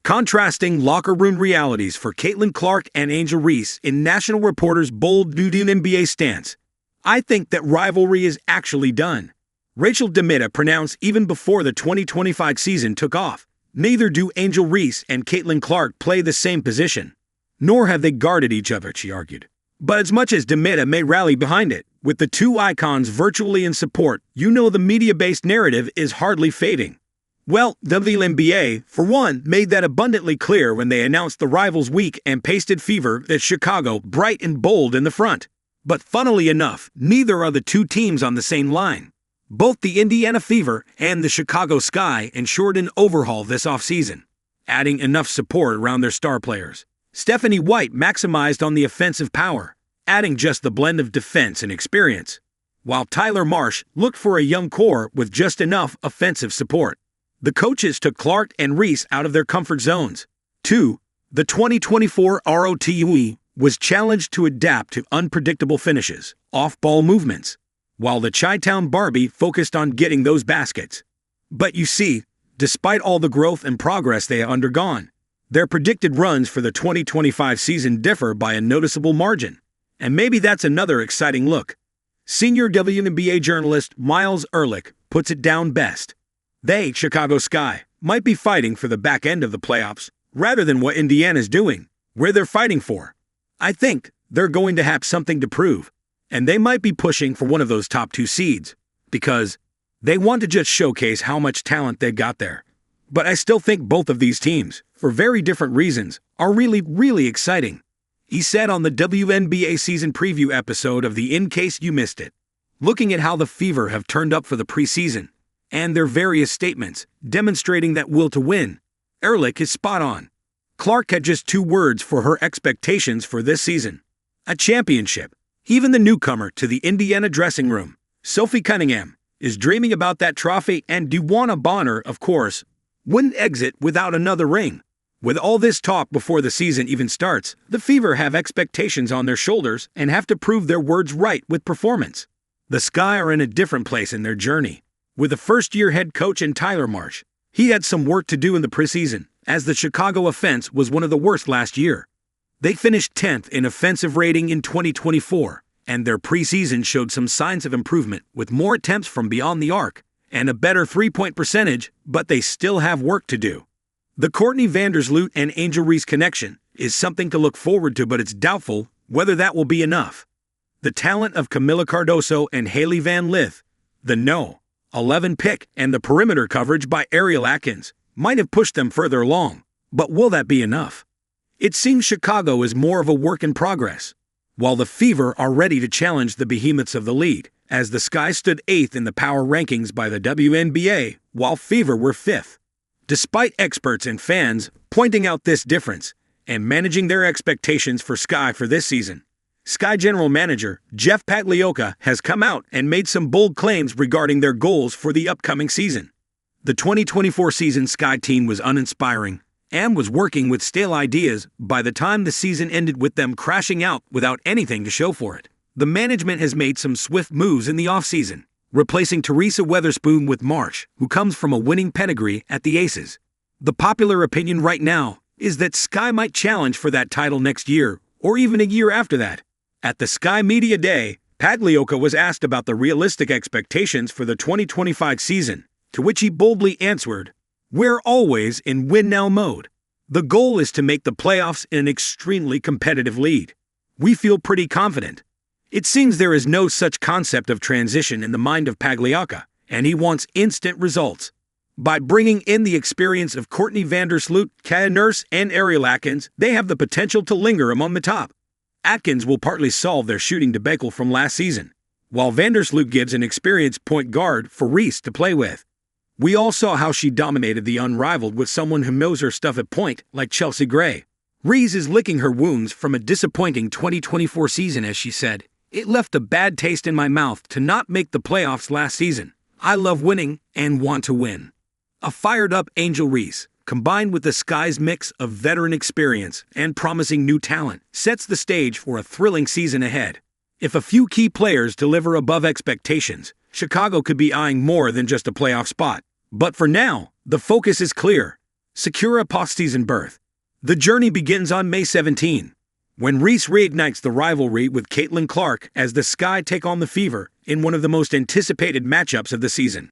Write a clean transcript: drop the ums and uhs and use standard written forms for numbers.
Contrasting locker room realities for Caitlin Clark and Angel Reese in National Reporter's bold new WNBA stance. I think that rivalry is actually done. Rachel DeMita pronounced even before the 2025 season took off. Neither do Angel Reese and Caitlin Clark play the same position. Nor have they guarded each other, she argued. But as much as DeMita may rally behind it, with the two icons virtually in support, the media-based narrative is hardly fading. Well, WNBA, for one, made that abundantly clear when they announced the Rivals Week and pasted Fever that Chicago bright and bold in the front. But funnily enough, neither are the two teams on the same line. Both the Indiana Fever and the Chicago Sky ensured an overhaul this offseason, adding enough support around their star players. Stephanie White maximized on the offensive power, adding just the blend of defense and experience, while Tyler Marsh looked for a young core with just enough offensive support. The coaches took Clark and Reese out of their comfort zones. 2. The 2024 ROTUE was challenged to adapt to unpredictable finishes, off-ball movements, while the Chi-Town Barbie focused on getting those baskets. But you see, despite all the growth and progress they have undergone, their predicted runs for the 2025 season differ by a noticeable margin. And maybe that's another exciting look. Senior WNBA journalist Miles Ehrlich puts it down best. They, Chicago Sky, might be fighting for the back end of the playoffs, rather than what Indiana's doing, where they're fighting for. I think they're going to have something to prove, and they might be pushing for one of those top two seeds, because they want to just showcase how much talent they've got there. But I still think both of these teams, for very different reasons, are really, really exciting. He said on the WNBA season preview episode of the In Case You Missed It, looking at how the Fever have turned up for the preseason, and their various statements demonstrating that will to win, Ehrlich is spot on. Clark had just 2 words for her expectations for this season: a championship. Even the newcomer to the Indiana dressing room, Sophie Cunningham, is dreaming about that trophy, and Dewana Bonner, of course, wouldn't exit without another ring. With all this talk before the season even starts, the Fever have expectations on their shoulders and have to prove their words right with performance. The Sky are in a different place in their journey. With a first-year head coach in Tyler Marsh, he had some work to do in the preseason, as the Chicago offense was one of the worst last year. They finished 10th in offensive rating in 2024, and their preseason showed some signs of improvement with more attempts from beyond the arc and a better three-point percentage, but they still have work to do. The Courtney Vandersloot and Angel Reese connection is something to look forward to, but it's doubtful whether that will be enough. The talent of Camila Cardoso and Haley Van Lith, the No. 11 pick, and the perimeter coverage by Ariel Atkins might have pushed them further along, but will that be enough? It seems Chicago is more of a work in progress, while the Fever are ready to challenge the behemoths of the league, as the Sky stood 8th in the power rankings by the WNBA, while Fever were 5th. Despite experts and fans pointing out this difference and managing their expectations for Sky for this season, Sky General Manager Jeff Pagliocca has come out and made some bold claims regarding their goals for the upcoming season. The 2024 season Sky team was uninspiring and was working with stale ideas by the time the season ended, with them crashing out without anything to show for it. The management has made some swift moves in the offseason, replacing Teresa Weatherspoon with Marsh, who comes from a winning pedigree at the Aces. The popular opinion right now is that Sky might challenge for that title next year, or even a year after that. At the Sky Media Day, Pagliocca was asked about the realistic expectations for the 2025 season, to which he boldly answered, "We're always in win-now mode. The goal is to make the playoffs in an extremely competitive league. We feel pretty confident." It seems there is no such concept of transition in the mind of Pagliocca, and he wants instant results. By bringing in the experience of Courtney Vandersloot, Kaya Nurse, and Ariel Atkins, they have the potential to linger among the top. Atkins will partly solve their shooting debacle from last season, while Vandersloot gives an experienced point guard for Reese to play with. We all saw how she dominated the unrivaled with someone who knows her stuff at point, like Chelsea Gray. Reese is licking her wounds from a disappointing 2024 season, as she said. "It left a bad taste in my mouth to not make the playoffs last season. I love winning and want to win." A fired-up Angel Reese, combined with the Sky's mix of veteran experience and promising new talent, sets the stage for a thrilling season ahead. If a few key players deliver above expectations, Chicago could be eyeing more than just a playoff spot. But for now, the focus is clear: secure a postseason berth. The journey begins on May 17, when Reese reignites the rivalry with Caitlin Clark as the Sky take on the Fever in one of the most anticipated matchups of the season.